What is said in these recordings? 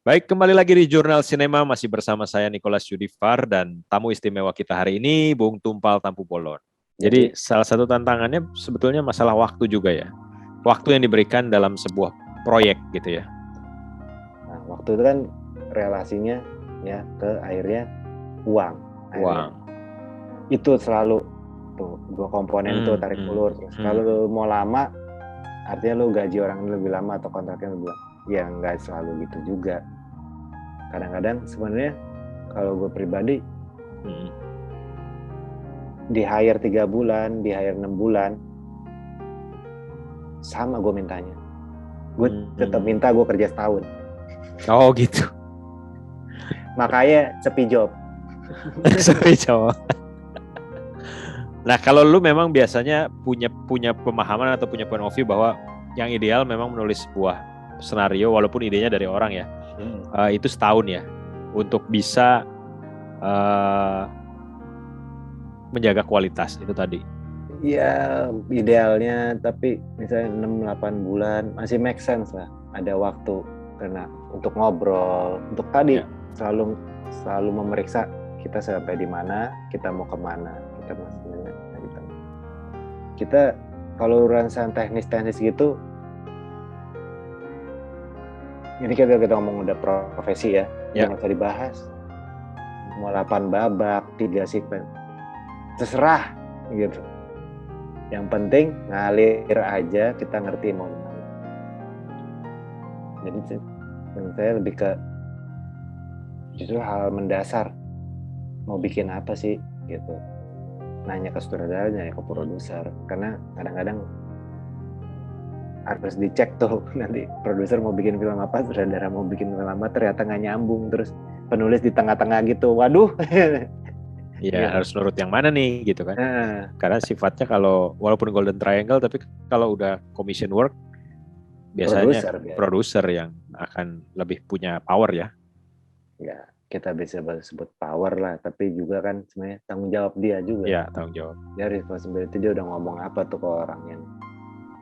Baik, kembali lagi di Jurnal Sinema, masih bersama saya Nicholas Yudifar dan tamu istimewa kita hari ini, Bung Tumpal Tampu Bolon. Jadi salah satu tantangannya sebetulnya masalah waktu juga ya. Waktu yang diberikan dalam sebuah proyek gitu ya. Nah, waktu itu kan relasinya ya ke akhirnya uang. Uang. Itu selalu tuh dua komponen tuh tarik ulur. Kalau mau lama, artinya lu gaji orang lebih lama atau kontraknya lebih lama. Ya nggak selalu gitu juga. Kadang-kadang sebenarnya kalau gue pribadi di hire 3 bulan, di hire 6 bulan, sama gue mintanya. Gue tetap minta gue kerja setahun. Oh gitu. Makanya sepi job. Sepi job. Nah kalau lu memang biasanya punya pemahaman atau punya point of view bahwa yang ideal memang menulis sebuah senario walaupun idenya dari orang ya, itu setahun ya untuk bisa menjaga kualitas itu tadi. Ya idealnya, tapi misalnya 6-8 bulan masih make sense lah, ada waktu karena untuk ngobrol, untuk tadi selalu memeriksa kita sampai di mana, kita mau kemana, kita kalau urusan teknis gitu, ini kita ngomong udah profesi ya, nggak usah dibahas. Mau 8 babak, 3 sequence, terserah gitu. Yang penting ngalir aja, kita ngerti mau gimana. Jadi menurut saya lebih ke justru hal mendasar, mau bikin apa sih gitu. Nanya ke sutradara, nanya ke produser, karena kadang-kadang harus dicek tuh nanti produser mau bikin film apa, sutradara mau bikin film apa, ternyata nggak nyambung, terus penulis di tengah-tengah gitu, waduh. Ya harus nurut yang mana nih gitu kan. Karena sifatnya kalau walaupun Golden Triangle, tapi kalau udah commission work biasanya produser yang akan lebih punya power ya. Ya kita bisa sebut power lah, tapi juga kan sebenarnya tanggung jawab dia juga. Ya tanggung jawab. Dia responsibility, dia udah ngomong apa tuh ke orang yang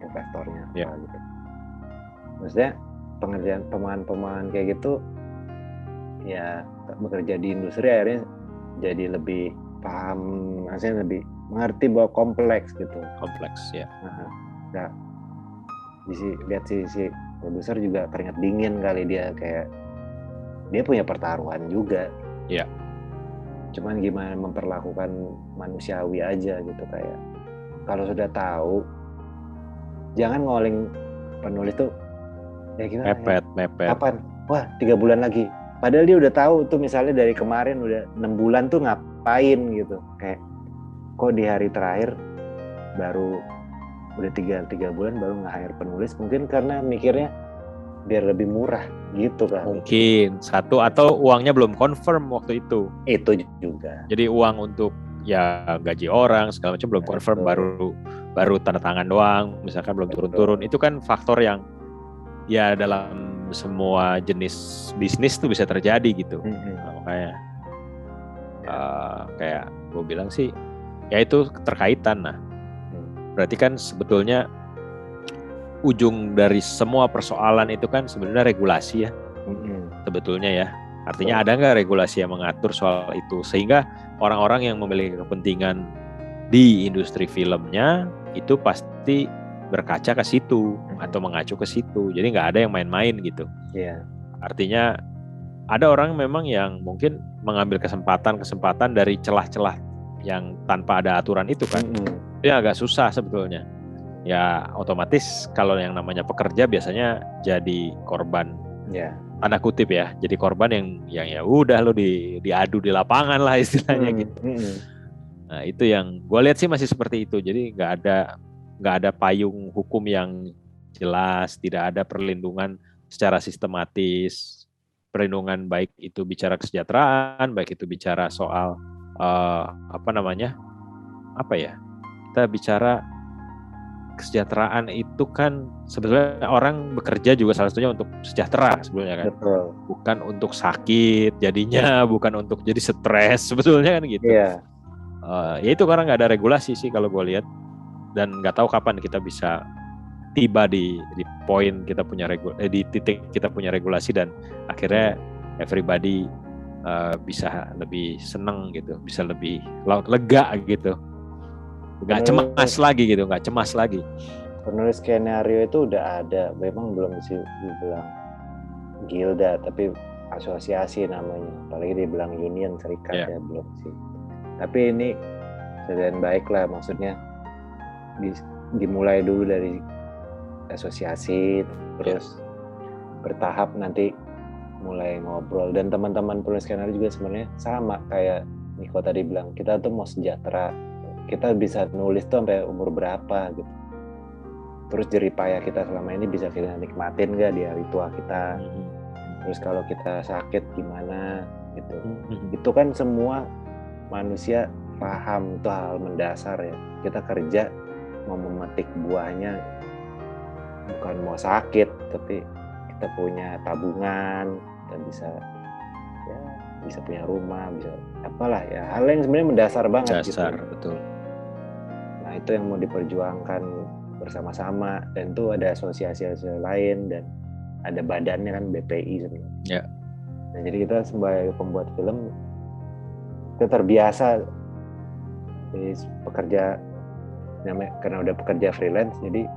investornya apa gitu. Maksudnya pemahaman kayak gitu ya, bekerja di industri akhirnya jadi lebih paham, maksudnya lebih mengerti bahwa kompleks gitu. Kompleks ya. Nah, lihat si produser juga keringat dingin kali, dia kayak dia punya pertaruhan juga. Iya. Cuman gimana memperlakukan manusiawi aja gitu, kayak kalau sudah tahu jangan ngoling penulis tuh ya gimana mepet. Kapan? Wah 3 bulan lagi. Padahal dia udah tahu tuh, misalnya dari kemarin udah 6 bulan tuh ngapain gitu. Kayak kok di hari terakhir baru udah 3 bulan baru nge-hire penulis, mungkin karena mikirnya biar lebih murah gitu kan. Mungkin satu, atau uangnya belum confirm waktu itu. Itu juga. Jadi uang untuk ya gaji orang segala macam belum confirm, baru tanda tangan doang, misalkan belum turun-turun. Itu kan faktor yang ya dalam semua jenis bisnis tuh bisa terjadi gitu. Nah, makanya kayak gue bilang sih ya itu keterkaitan. Nah berarti kan sebetulnya ujung dari semua persoalan itu kan sebenarnya regulasi ya. Sebetulnya ya, artinya ada nggak regulasi yang mengatur soal itu, sehingga orang-orang yang memiliki kepentingan di industri filmnya itu pasti berkaca ke situ atau mengacu ke situ. Jadi nggak ada yang main-main gitu. Artinya ada orang memang yang mungkin mengambil kesempatan dari celah-celah yang tanpa ada aturan itu kan. Itu yang agak susah sebetulnya. Ya otomatis kalau yang namanya pekerja biasanya jadi korban, tanda kutip ya, jadi korban yang ya udah lo diadu di lapangan lah istilahnya gitu. Nah itu yang gue lihat sih masih seperti itu. Jadi nggak ada payung hukum yang jelas, tidak ada perlindungan secara sistematis, perlindungan baik itu bicara kesejahteraan, baik itu bicara soal kita bicara kesejahteraan itu kan sebetulnya orang bekerja juga salah satunya untuk sejahtera sebetulnya kan. Betul. Bukan untuk sakit jadinya, bukan untuk jadi stres sebetulnya kan gitu. Ya itu karena nggak ada regulasi sih kalau gue lihat, dan nggak tahu kapan kita bisa tiba di poin kita punya di titik kita punya regulasi dan akhirnya everybody bisa lebih seneng gitu, bisa lebih lega gitu, nggak cemas lagi gitu, nggak cemas lagi. Penulis skenario itu udah ada, memang belum sih dibilang gilda, tapi asosiasi namanya, apalagi dibilang union serikat ya belum sih. Tapi ini sedang baik lah, maksudnya dimulai dulu dari asosiasi, terus bertahap nanti mulai ngobrol. Dan teman-teman penulis skenario juga sebenarnya sama kayak Niko tadi bilang, kita tuh mau sejahtera, kita bisa nulis tuh sampai umur berapa gitu. Terus jeripaya kita selama ini bisa kita nikmatin gak di hari tua kita. Terus kalau kita sakit gimana gitu. Itu kan semua manusia paham, itu hal mendasar ya. Kita kerja mau memetik buahnya, bukan mau sakit, tapi kita punya tabungan, kita bisa punya rumah, bisa apalah ya, hal yang sebenarnya mendasar banget. Dasar, gitu. Betul. Nah itu yang mau diperjuangkan bersama-sama, dan itu ada asosiasi lain dan ada badannya kan, BPI sebenarnya. Ya. Nah jadi kita sebagai pembuat film kita terbiasa pekerja, karena udah pekerja freelance, jadi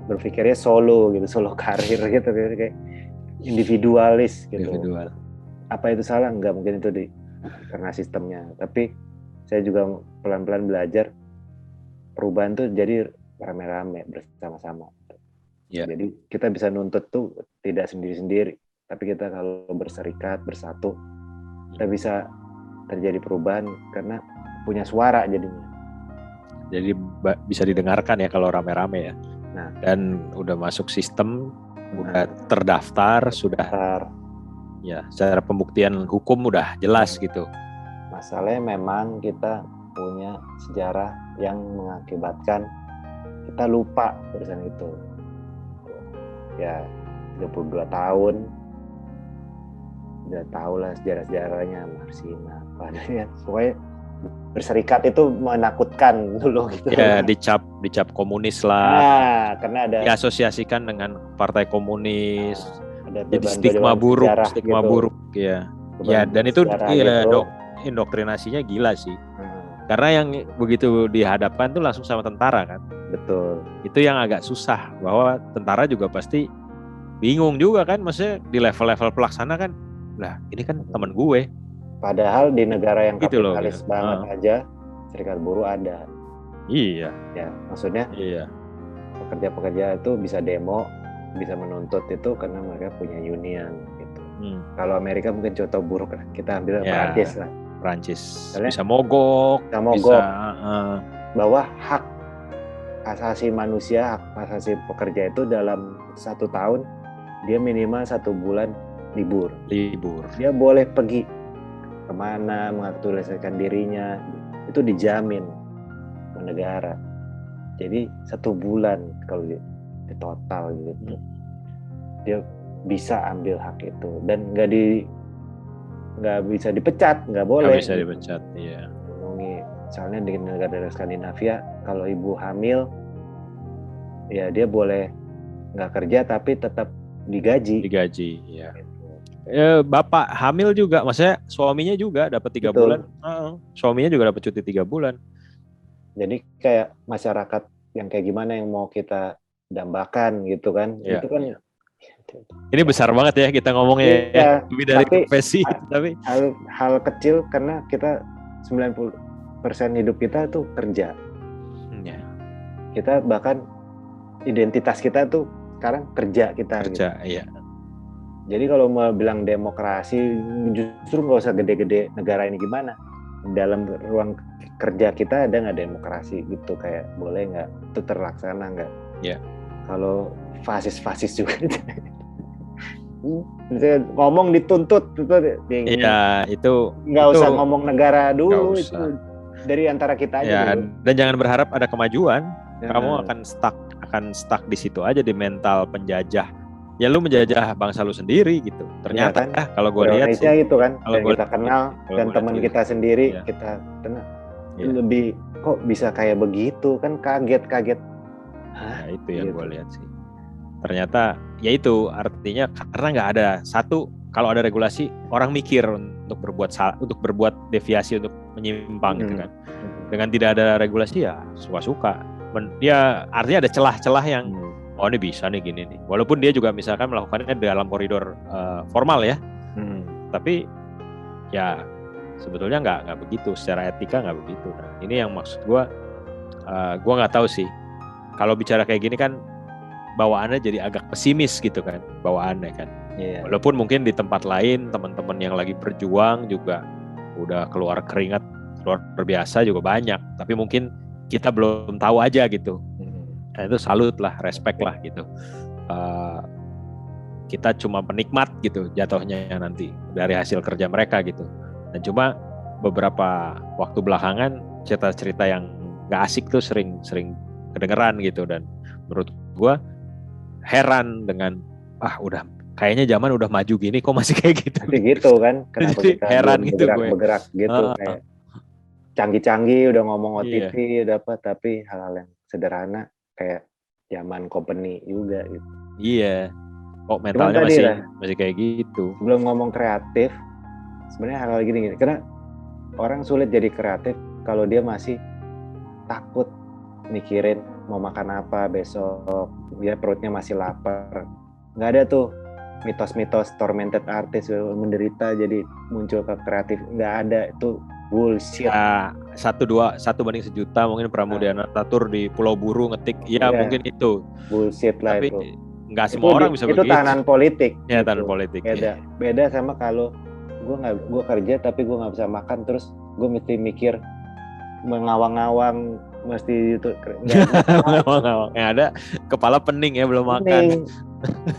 berpikirnya solo gitu, solo karir gitu, kayak individualis gitu. Individual. Apa itu salah? Enggak, mungkin itu karena sistemnya. Tapi saya juga pelan-pelan belajar perubahan tuh jadi rame-rame bersama-sama. Yeah. Jadi kita bisa nuntut tuh tidak sendiri-sendiri, tapi kita kalau berserikat, bersatu, kita bisa terjadi perubahan karena punya suara jadinya. Jadi bisa didengarkan ya kalau rame-rame ya. Nah, dan udah masuk sistem, udah terdaftar, sudah ya secara pembuktian hukum udah jelas gitu. Masalahnya memang kita punya sejarah yang mengakibatkan kita lupa urusan itu. Ya 32 tahun udah tahu lah sejarah-sejarahnya, Marsina apa ya. Pokoknya berserikat itu menakutkan dulu gitu. Ya dicap komunis lah. Nah, karena ada diasosiasikan dengan partai komunis. Ada jadi stigma buruk ya. Ya dan itu iya gitu. Indoktrinasinya gila sih. Karena yang begitu dihadapkan tuh langsung sama tentara kan. Betul. Itu yang agak susah, bahwa tentara juga pasti bingung juga kan, maksudnya di level-level pelaksana kan, lah ini kan teman gue. Padahal di negara yang kapitalis banget aja, serikat buruh ada. Iya. Ya, maksudnya pekerja-pekerja itu bisa demo, bisa menuntut itu karena mereka punya union gitu. Kalau Amerika mungkin contoh buruk lah, kita ambil Perancis lah. Perancis bisa mogok, bahwa hak asasi manusia, hak asasi pekerja itu dalam 1 tahun dia minimal 1 bulan libur. Dia boleh pergi kemana, mengaktualisasikan dirinya, itu dijamin negara. Jadi 1 bulan kalau di total gitu, dia bisa ambil hak itu dan nggak bisa dipecat, nggak boleh. Nggak bisa dipecat, iya. Misalnya di negara Skandinavia, kalau ibu hamil, ya dia boleh nggak kerja tapi tetap digaji. Ya. Bapak hamil juga, maksudnya suaminya juga dapat 3 bulan. Suaminya juga dapat cuti 3 bulan. Jadi kayak masyarakat yang kayak gimana yang mau kita dambakan gitu kan? Ya. Itu kan. Ini besar banget ya kita ngomongnya ya. Lebih dari profesi. Tapi hal kecil karena kita 90% hidup kita tuh kerja. Ya. Kita bahkan identitas kita tuh sekarang kerja kita. Kerja, gitu. Iya. Jadi kalau mau bilang demokrasi, justru nggak usah gede-gede negara ini gimana. Dalam ruang kerja kita ada nggak demokrasi gitu, kayak boleh nggak itu terlaksana nggak? Iya. Kalau fasis juga. Ngomong dituntut itu. Iya, itu nggak usah ngomong negara dulu, itu dari antara kita aja. Ya, dan jangan berharap ada kemajuan. Kamu akan stuck di situ aja, di mental penjajah. Ya lu menjajah bangsa lu sendiri gitu. Ternyata ya, kan? Kalau gue lihat sih itu kan, kalau kita kenal dan teman kita sendiri, kita lebih kok bisa kayak begitu kan, kaget Nah, itu yang gue lihat sih. Ternyata ya itu artinya karena nggak ada satu, kalau ada regulasi orang mikir untuk berbuat deviasi, untuk menyimpang gitu kan. Dengan tidak ada regulasi ya suka-suka. Dia artinya ada celah-celah yang oh ini bisa nih gini nih. Walaupun dia juga misalkan melakukannya dalam koridor formal ya. Tapi ya sebetulnya nggak begitu, secara etika nggak begitu. Nah ini yang maksud gue nggak tahu sih. Kalau bicara kayak gini kan bawaannya jadi agak pesimis gitu kan, bawaannya kan. Yeah. Walaupun mungkin di tempat lain teman-teman yang lagi berjuang juga udah keluar keringat luar biasa juga banyak, tapi mungkin kita belum tahu aja gitu. Nah, itu salut lah, respect lah gitu. Kita cuma penikmat gitu jatuhnya nanti dari hasil kerja mereka gitu. Dan cuma beberapa waktu belakangan cerita-cerita yang gak asik tuh sering kedengeran gitu, dan menurut gue heran dengan udah kayaknya zaman udah maju gini kok masih kayak gitu. Masih gitu kan, kenapa kita heran gitu bergerak gitu kayak canggih-canggih udah ngomong OTT udah apa, tapi hal-hal yang sederhana kayak zaman company juga gitu. Iya. Kok mentalnya masih kayak gitu. Sebelum ngomong kreatif, sebenarnya hal-hal gini karena orang sulit jadi kreatif kalau dia masih takut mikirin mau makan apa besok, ya perutnya masih lapar. Nggak ada tuh mitos-mitos tormented artist menderita jadi muncul ke kreatif, nggak ada, itu bullshit. 1:1 juta mungkin Pramudiana Tatur di Pulau Buru ngetik, mungkin itu bullshit lah. tapi itu nggak semua orang bisa begitu. Itu tahanan politik. Ya gitu. Tahanan politik. Beda sama kalau gue kerja tapi gue nggak bisa makan, terus gue mesti mikir mengawang-awang mesti itu ngawang-ngawang. Yang ada kepala pening ya, belum makan.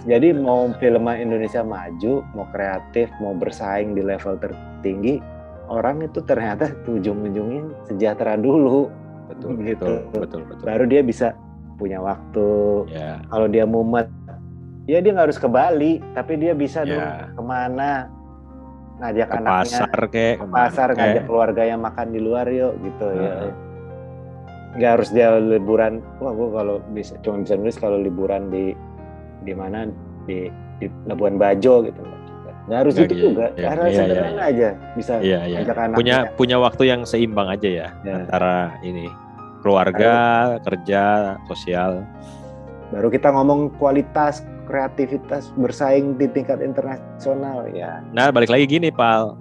Jadi mau film Indonesia maju, mau kreatif, mau bersaing di level tertinggi, orang itu ternyata ujung-ujungnya sejahtera dulu. Betul. Baru dia bisa punya waktu. Kalau dia mumet, ya dia nggak harus ke Bali, tapi dia bisa dong kemana, ngajak ke anaknya ke pasar, ngajak keluarganya makan di luar yuk gitu ya. Nggak harus dia liburan. Wah, gue kalau bisa cuma bisa nulis kalau liburan di mana di Labuan Bajo gitu. Nggak harus itu juga. Cara sederhana aja bisa ngajak anaknya. Punya waktu yang seimbang aja ya. Antara ini keluarga, kerja, sosial. Baru kita ngomong kualitas, kreativitas, bersaing di tingkat internasional ya. Nah balik lagi gini Pal,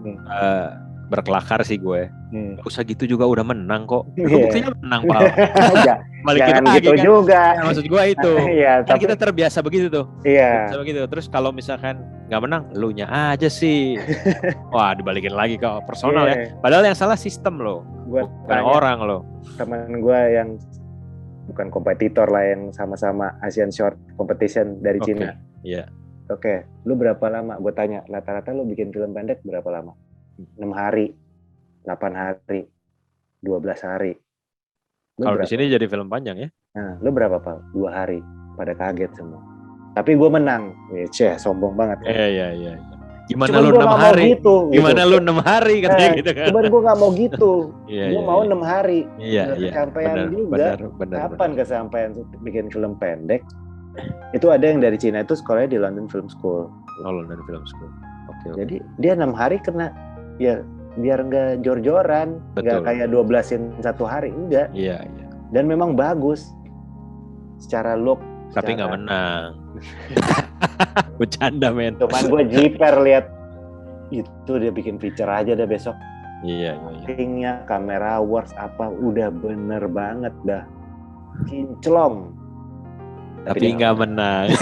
berkelakar sih gue. Gak usah gitu juga udah menang kok. Buktinya menang Pal. Jangan gitu kan juga. Ya, maksud gue itu. Kan kita terbiasa begitu tuh. Iya. Begitu. Terus kalau misalkan nggak menang, elunya aja sih. Wah dibalikin lagi ke personal ya. Padahal yang salah sistem loh. Bukan orang loh. Teman gue yang bukan kompetitor lah, yang sama-sama Asian Short Competition dari Cina. Iya. Oke, lu berapa lama? Gue tanya, rata-rata lu bikin film pendek berapa lama? 6 hari, 8 hari, 12 hari. Kalau di sini jadi film panjang ya? Nah, lu berapa Pak? 2 hari. Pada kaget semua. Tapi gue menang. Sombong banget. Iya. Gimana lu 6 hari? Gimana lu 6 hari katanya gitu kan. Cuman gue gak mau gitu. Gue mau 6 hari. Iya. Kesampaian juga. Kapan kesampaian bikin film pendek? Itu ada yang dari Cina itu sekolahnya di London Film School. London Film School. Oke. Jadi dia 6 hari kena, ya biar nggak jor-joran, nggak kayak 12-in 1 hari, enggak. Iya. Dan memang bagus secara look. Tapi nggak menang. Bercanda men. Cuman gue jiper lihat itu, dia bikin feature aja deh besok. Iya. Actingnya, kamera works apa udah bener banget dah, kinclong. Tapi nggak menang.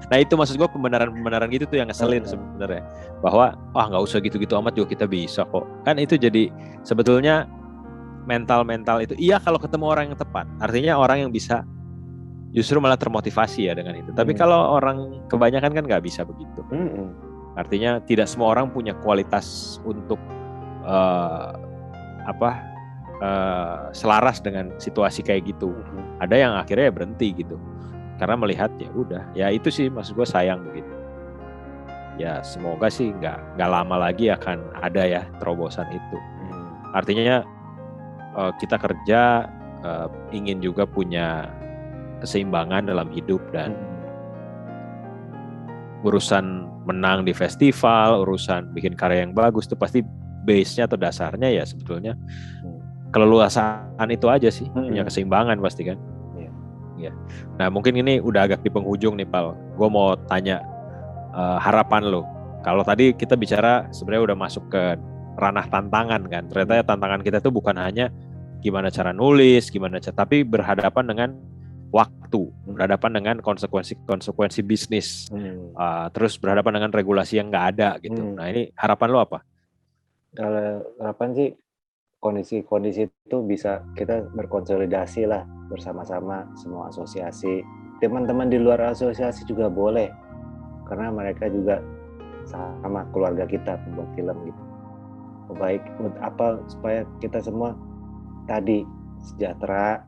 Nah itu maksud gue, pembenaran gitu tuh yang ngeselin sebenarnya, bahwa nggak usah gitu-gitu amat juga kita bisa kok. Kan itu jadi sebetulnya mental itu iya kalau ketemu orang yang tepat, artinya orang yang bisa justru malah termotivasi ya dengan itu. Tapi kalau orang kebanyakan kan nggak bisa begitu. Artinya tidak semua orang punya kualitas untuk selaras dengan situasi kayak gitu. Ada yang akhirnya berhenti gitu karena melihat ya udah, ya itu sih maksud gue, sayang begitu. Ya semoga sih nggak lama lagi akan ada ya terobosan itu. Artinya kita kerja ingin juga punya keseimbangan dalam hidup, dan urusan menang di festival, urusan bikin karya yang bagus itu pasti base-nya atau dasarnya ya sebetulnya keleluasaan itu aja sih, punya keseimbangan pasti kan. Ya. Nah mungkin ini udah agak di penghujung nih Pal, gue mau tanya harapan lo. Kalau tadi kita bicara sebenarnya udah masuk ke ranah tantangan kan, ternyata tantangan kita tuh bukan hanya gimana cara nulis, tapi berhadapan dengan waktu, berhadapan dengan konsekuensi bisnis, terus berhadapan dengan regulasi yang nggak ada gitu. Nah ini harapan lo apa? Kalau harapan sih kondisi-kondisi itu bisa kita berkonsolidasi lah bersama-sama semua asosiasi, teman-teman di luar asosiasi juga boleh, karena mereka juga sama keluarga kita pembuat film gitu. Baik supaya kita semua tadi sejahtera,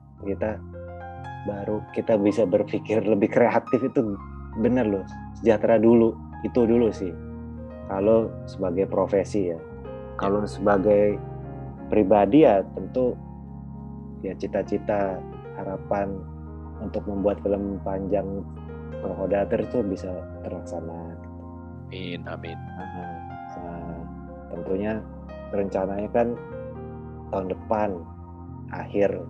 baru kita bisa berpikir lebih kreatif. Itu bener loh, sejahtera dulu, itu dulu sih kalau sebagai profesi ya. Kalau sebagai pribadi ya tentu ya cita-cita harapan untuk membuat film panjang Krokodilter itu bisa terlaksana. Amin. Nah, tentunya rencananya kan tahun depan akhir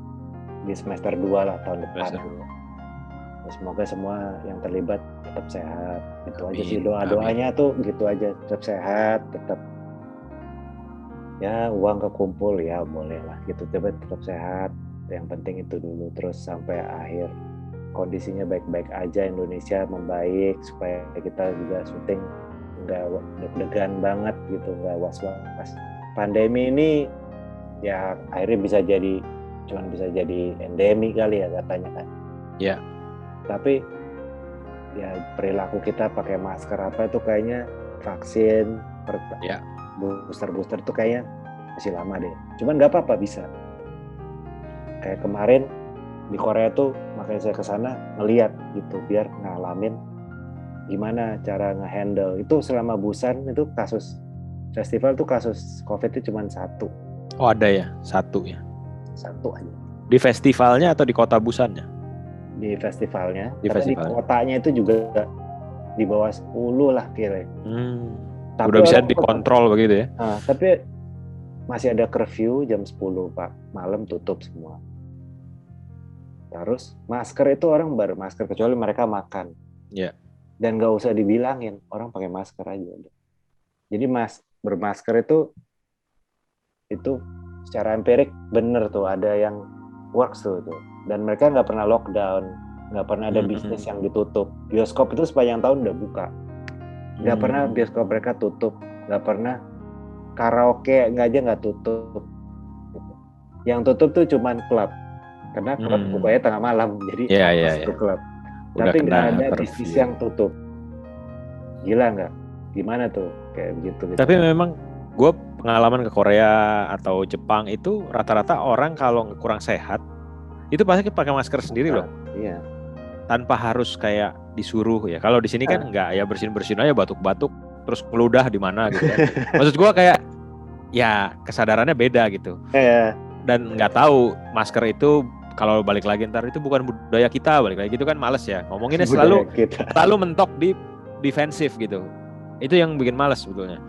di semester 2 lah tahun depan. Semoga semua yang terlibat tetap sehat. Itu aja sih doanya tuh gitu aja, tetap sehat, tetap ya uang kekumpul ya boleh lah gitu, tetap sehat. Yang penting itu dulu, terus sampai akhir kondisinya baik-baik aja, Indonesia membaik supaya kita juga syuting nggak deg-degan banget gitu, nggak was-was. Pandemi ini ya akhirnya bisa jadi endemi kali ya katanya kan. Ya. Tapi ya perilaku kita pakai masker apa itu kayaknya vaksin booster itu kayaknya masih lama deh. Cuman nggak apa-apa bisa. Kayak kemarin di Korea tuh makanya saya kesana ngeliat gitu biar ngalamin gimana cara ngehandle itu selama Busan itu kasus festival tuh kasus COVID itu cuma 1. Oh ada ya, 1 ya. 1 aja. Di festivalnya atau di kota Busannya? Di festivalnya. Di kotanya itu juga di bawah 10 lah kira. Tapi udah bisa dikontrol begitu ya? Nah, tapi masih ada curfew jam 10 Pak, malam tutup semua. Terus masker itu orang bermasker kecuali mereka makan. Iya. Yeah. Dan nggak usah dibilangin, orang pakai masker aja. Jadi bermasker itu secara empirik bener tuh, ada yang works tuh. Dan mereka nggak pernah lockdown, nggak pernah ada bisnis yang ditutup. Bioskop itu sepanjang tahun udah buka. Nggak pernah bioskop mereka tutup, nggak pernah karaoke nggak tutup. Yang tutup tuh cuman klub, karena klub bukanya tengah malam, jadi masuk klub. Tapi nggak ada bisnis yang tutup. Gila nggak? Gimana tuh kayak begitu? Tapi memang gue pengalaman ke Korea atau Jepang itu rata-rata orang kalau kurang sehat itu pasti pakai masker sendiri loh. Iya. Tanpa harus kayak disuruh ya. Kalau di sini kan enggak ya, bersin-bersin aja, batuk-batuk terus ngeludah di mana gitu kan. Maksud gua kayak ya kesadarannya beda gitu. Dan nggak tahu masker itu kalau balik lagi ntar itu bukan budaya kita, balik lagi gitu kan males ya. Ngomonginnya selalu mentok di defensif gitu. Itu yang bikin males sebetulnya.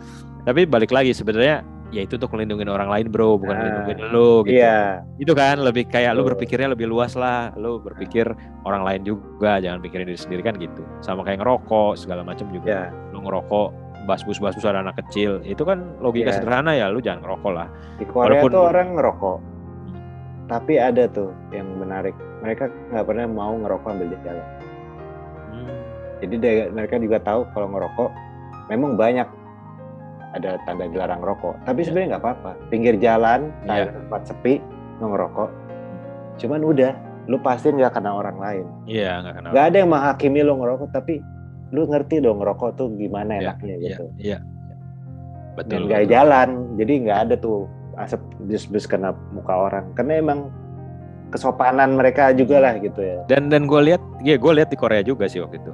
Tapi balik lagi sebenarnya ya itu untuk melindungi orang lain bro, bukan melindungi lu gitu. Iya. Itu kan lebih kayak lu berpikirnya lebih luas lah, lu berpikir orang lain juga, jangan pikirin diri sendiri kan gitu. Sama kayak ngerokok segala macam juga. Lu ngerokok bas-bus ada anak kecil, itu kan logika sederhana ya, lu jangan ngerokok lah. Di Korea tuh orang ngerokok. Tapi ada tuh yang menarik, mereka nggak pernah mau ngerokok ambil jalan. Jadi mereka juga tahu kalau ngerokok memang banyak ada tanda dilarang rokok, tapi sebenarnya nggak apa-apa. Pinggir jalan, tempat sepi, lo ngerokok. Cuman udah, lu pasti nggak kena orang lain. Iya, nggak kena. Nggak ada yang menghakimi lo ngerokok, tapi lu ngerti dong ngerokok tuh gimana enaknya gitu. Iya. Betul. Dan nggak jalan, jadi nggak ada tuh asap bus kena muka orang. Karena emang kesopanan mereka juga lah gitu ya. Dan gue lihat di Korea juga sih waktu itu.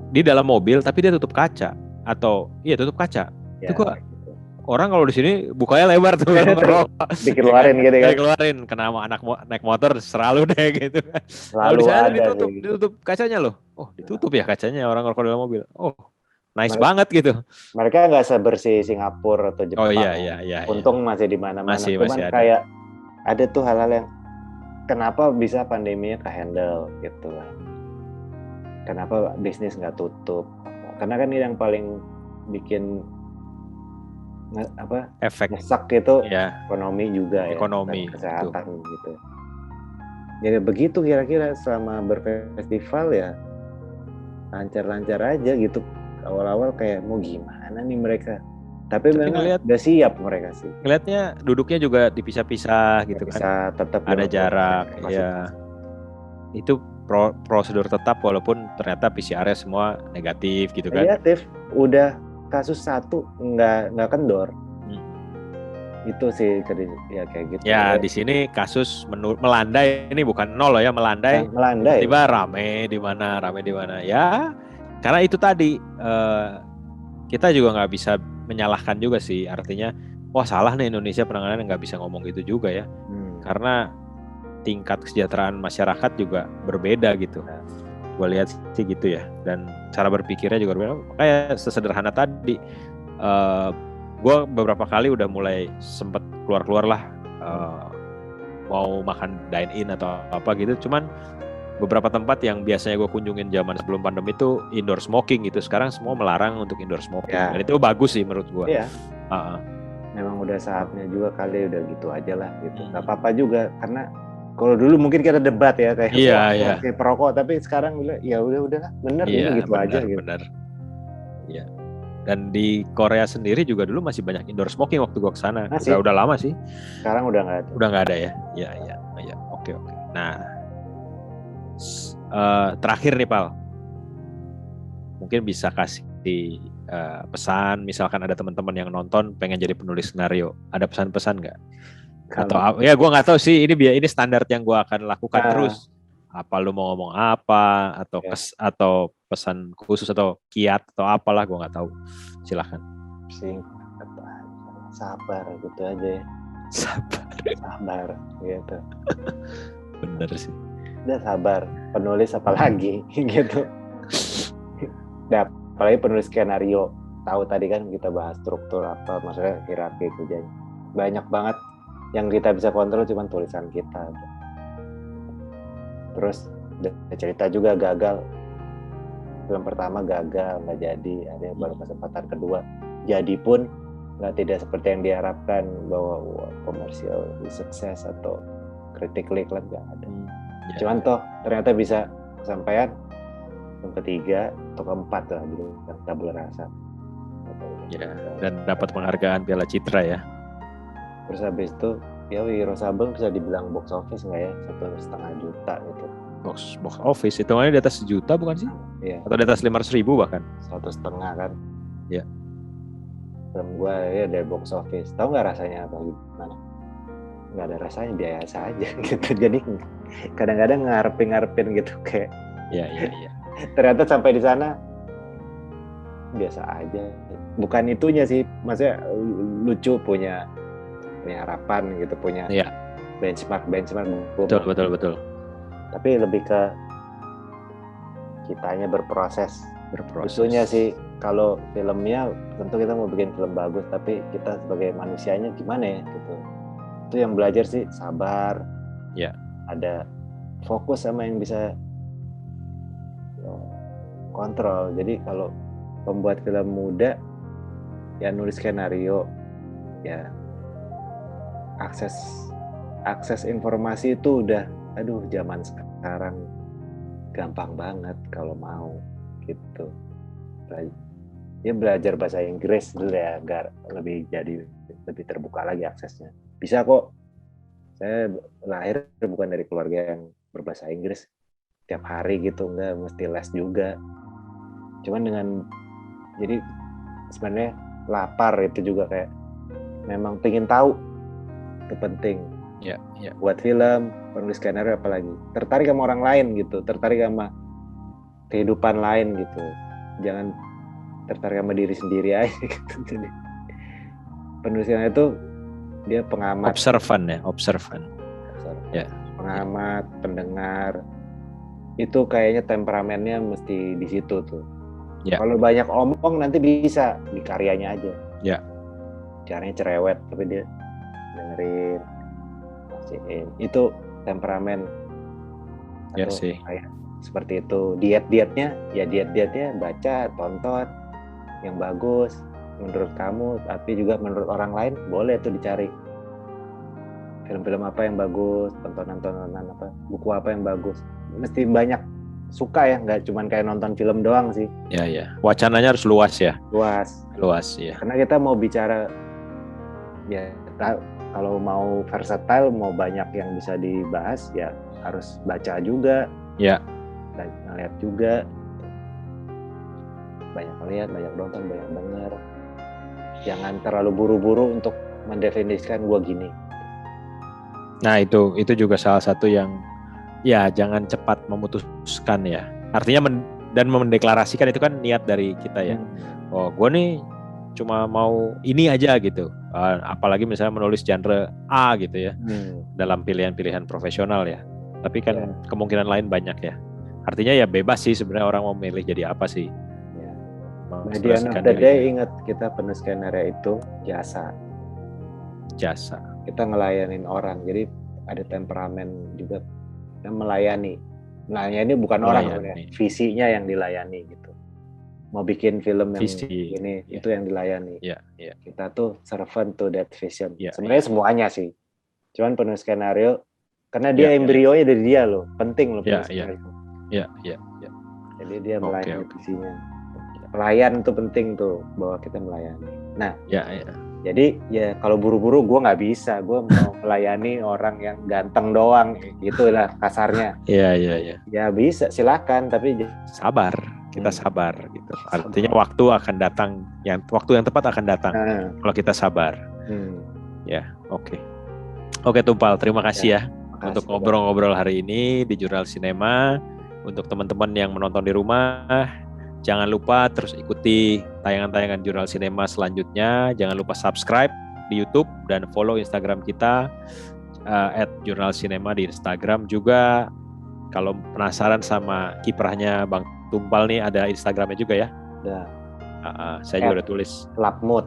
Di dalam mobil, tapi dia tutup kaca. Atau tutup kaca. Itu orang kalau di sini bukanya lebar tuh dikeluarin gitu kan. Dikeluarin, kenapa anak naik motor selalu deh gitu kan. Kalau di sana ditutup kacanya loh. Oh, ditutup ya kacanya orang rokok dalam mobil. Oh, nice banget gitu. Mereka nggak sebersih Singapura atau Jepang. Oh iya. Untung masih di mana-mana. Masih ada. Kayak ada tuh hal-hal yang kenapa bisa pandeminya ke-handle gitu kan. Kenapa bisnis nggak tutup? Karena kan ini yang paling bikin efek ngesak itu ekonomi juga ekonomi, ya, kesehatan gitu. Jadi begitu kira-kira selama berfestival ya lancar-lancar aja gitu. Awal-awal kayak mau gimana nih mereka. Tapi memang udah siap mereka sih. Ngelihatnya duduknya juga dipisah-pisah gitu kan. Tetap ada jarak ya. Itu prosedur tetap walaupun ternyata PCR-nya semua negatif gitu kan. Negatif. Udah kasus 1 nggak kendor. Itu sih ya kayak gitu. Ya di sini kasus melandai, ini bukan nol ya, melandai. Tiba rame di mana ya. Karena itu tadi kita juga nggak bisa menyalahkan juga sih, artinya wah salah nih Indonesia penanganan, nggak bisa ngomong gitu juga ya. Karena tingkat kesejahteraan masyarakat juga berbeda gitu. Gue lihat sih gitu ya, dan cara berpikirnya juga berbeda. Kayak sesederhana tadi, gue beberapa kali udah mulai sempet keluar lah, mau makan dine in atau apa gitu. Cuman beberapa tempat yang biasanya gue kunjungin zaman sebelum pandemi itu indoor smoking gitu, sekarang semua melarang untuk indoor smoking. Dan itu bagus sih menurut gue. Iya. Memang udah saatnya juga kali, udah gitu aja lah gitu. Gak apa-apa juga, karena kalau dulu mungkin kita debat ya kayak kayak perokok, tapi sekarang ya udah bener ini gitu aja gitu. Bener. Iya. Dan di Korea sendiri juga dulu masih banyak indoor smoking waktu gua kesana. Udah lama sih. Sekarang udah nggak ada. Udah nggak ada ya. Iya. Oke. Nah, terakhir nih Pal, mungkin bisa kasih pesan, misalkan ada teman-teman yang nonton pengen jadi penulis skenario, ada pesan-pesan nggak? Atau ya gue nggak tahu sih, ini standar yang gue akan lakukan terus. Apa lu mau ngomong apa, atau pesan khusus atau kiat atau apalah, gue nggak tahu. Silahkan. Sabar gitu aja ya. Sabar gitu. Bener sih. Udah sabar, penulis apalagi gitu. Nah, apalagi penulis skenario. Tahu tadi kan kita bahas struktur apa, maksudnya hierarki kerjanya. Banyak banget yang kita bisa kontrol cuma tulisan kita. Terus cerita juga gagal. Film pertama gagal, nggak jadi. Ada yang baru kesempatan kedua. Jadi pun tidak seperti yang diharapkan, bahwa komersial sukses atau critically acclaimed, nggak ada. Cuman toh ternyata bisa kesampaian yang ketiga atau keempat lah gitu, tabula rasa. Ya, dan dapat penghargaan Piala Citra ya. Terus habis itu ya Wiro Sableng bisa dibilang box office nggak ya, 1,5 juta gitu. Box office hitungannya di atas 1 juta bukan sih? Iya. Atau di atas 500.000 bahkan? 1,5 kan? Iya. Film gue ya dari box office. Tahu nggak rasanya apa gimana? Nggak ada rasanya, biasa aja gitu. Jadi kadang-kadang ngarepin gitu kayak. Iya. Ternyata sampai di sana biasa aja. Bukan itunya sih, maksudnya lucu, punya harapan gitu, punya benchmark. Betul. Tapi lebih ke kitanya berproses. Lucunya sih kalau filmnya tentu kita mau bikin film bagus, tapi kita sebagai manusianya gimana ya gitu. Itu yang belajar sih, sabar. Ya. Ada fokus sama yang bisa kontrol. Jadi kalau pembuat film muda ya nulis skenario, ya akses informasi itu udah zaman sekarang gampang banget kalau mau gitu. Dia belajar bahasa Inggris dulu ya, agar lebih terbuka lagi aksesnya. Bisa kok. Saya lahir bukan dari keluarga yang berbahasa Inggris tiap hari gitu, nggak mesti les juga. Cuman jadi sebenarnya lapar itu juga, kayak memang pengen tahu, itu penting. Ya. Buat film, penulis skenario apalagi. Tertarik sama orang lain gitu, tertarik sama kehidupan lain gitu. Jangan tertarik sama diri sendiri aja gitu. Jadi penulisnya itu dia pengamat, observan. Ya. Pengamat, pendengar. Itu kayaknya temperamennya mesti di situ tuh. Ya. Kalau banyak omong nanti bisa di karyanya aja. Ya. Caranya cerewet tapi dia dengerin, kasihin. Itu temperamen. Ya sih. Kayak seperti itu. Diet-dietnya baca, tonton yang bagus menurut kamu, tapi juga menurut orang lain boleh tuh dicari. Film-film apa yang bagus, tontonan apa, buku apa yang bagus. Mesti banyak suka ya, nggak cuma kayak nonton film doang sih. Ya. Wacananya harus luas ya. Luas ya. Karena kita mau bicara ya, kalau mau versatile, mau banyak yang bisa dibahas ya harus baca juga. Ya. Dan ngeliat juga. Banyak lihat, banyak nonton, banyak denger. Jangan terlalu buru-buru untuk mendefinisikan gua gini. Nah itu juga salah satu yang ya jangan cepat memutuskan ya. Artinya dan mendeklarasikan itu kan niat dari kita ya. Oh gue nih cuma mau ini aja gitu. Apalagi misalnya menulis genre A gitu ya. Dalam pilihan-pilihan profesional ya. Tapi kan kemungkinan lain banyak ya. Artinya ya bebas sih sebenarnya orang mau memilih jadi apa sih. Nah, di end of the day ingat kita penulis skenario itu jasa. Kita ngelayanin orang, jadi ada temperamen juga. Kita melayani bukan orang sebenarnya, visinya yang dilayani gitu. Mau bikin film yang ini itu yang dilayani. Kita tuh servant to that vision. Sebenarnya semuanya sih. Cuman penulis skenario karena dia embrionya dari dia loh, penting loh penulis skenario. Jadi dia melayani visinya. Pelayan itu penting tuh, bahwa kita melayani. Nah, jadi ya kalau buru-buru gue nggak bisa, gue mau melayani orang yang ganteng doang, gitulah kasarnya. Iya. Ya bisa, silakan, tapi sabar, kita sabar gitu. Artinya waktu akan datang, waktu yang tepat akan datang kalau kita sabar. Ya, oke, Tumpal, terima kasih ya untuk ngobrol-ngobrol hari ini di Jurnal Sinema. Untuk teman-teman yang menonton di rumah, jangan lupa terus ikuti tayangan-tayangan Jurnal Sinema selanjutnya. Jangan lupa subscribe di YouTube dan follow Instagram kita @jurnalsinema di Instagram juga. Kalau penasaran sama kiprahnya Bang Tumpal nih, ada Instagramnya juga ya. Saya juga udah tulis. Lapmut.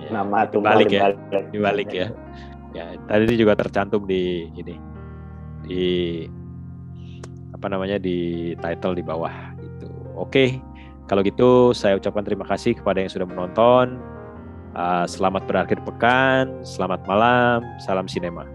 Nama Tumpal dibalik ya. Ya, tadi ini juga tercantum di di title di bawah gitu. Oke, kalau gitu saya ucapkan terima kasih kepada yang sudah menonton. Selamat berakhir pekan, selamat malam, salam sinema.